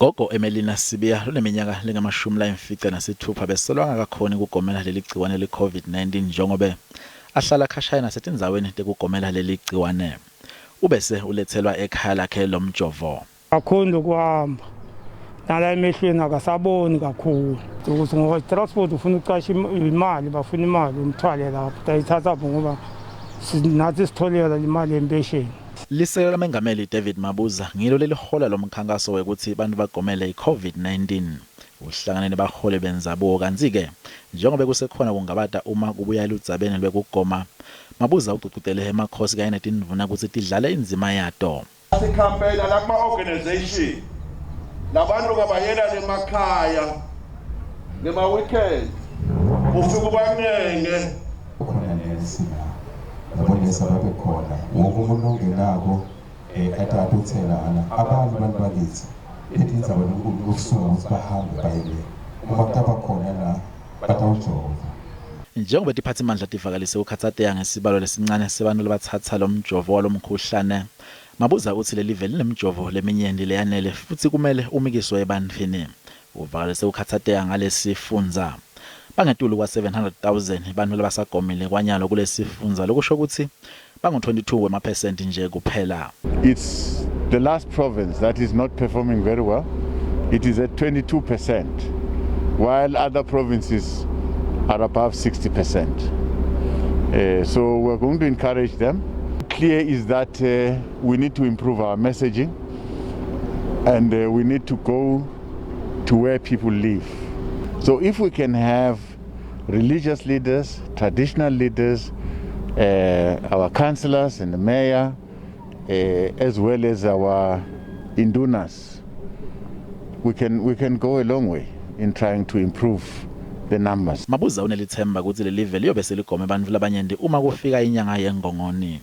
Gogo Emelina Sibiya luneminyaka lengama-56 besolwa akakhoni ukugomela leli gciwane le-COVID-19 njengoba ahlala khashaya nasetindzaweni tekugomela leli gciwane. Ubese ulethelwa ekhaya lakhe lomjovo. Akakhoni ukuhamba nala emehlweni akasaboni kakhulu ukuthi ngoba transport ufuna uqasha imali bafuna imali umthwale lapho dayithatha ngoba sinathi sitholela imali yempesheni. Lisekela lamengameli David Mabuza ngilo lelihola lomkhankaso wekuthi abantu bagomele i-COVID-19. Uhlanganene bahole benzabuko kanti-ke njengoba kusekhona kungabata uma kubuya eludzabeni lwekugoma, Mabuza ucucutele emakhosi kanye netindvuna ukuthi tidlale inzima yato. Campaign la kuma-organization labantu kabayela emakhaya ngema-weekend ufike ubanenge khona nesina labonisa babe khona wonke umuntu ongenako athatha uthelana abantu bakithi etinza ukusuka ukuthi bahambe bayele uma kutaba khona la batawujova. Njengoba tiphathimandla tivakalise ukhathateya ngesibalo lesincane sebantu labathatha lo mjovo walomkhuhlane, Mabuza uthi leli vele lemjovo leminyenti leyanele futhi kumele umikiswe ebantwini. Uvakalise ukhathateya ngalesifundza bangetulu kwa-700,000 abantu labasagomile kwanyalo kulesifundza lokusho ukuthi bangu-22 wema% nje kuphela. It's the last province that is not performing very well. It is at 22%, while other provinces are above 60%. So we're going to encourage them. Clear is that we need to improve our messaging and we need to go to where people live. So if we can have religious leaders, traditional leaders, our councillors and the mayor, as well as our indunas, we can go a long way in trying to improve the numbers. Mabuza unelithemba ukuthi leli vele liyobe seligome abantu labanyenti uma kufika inyanga yengongoni.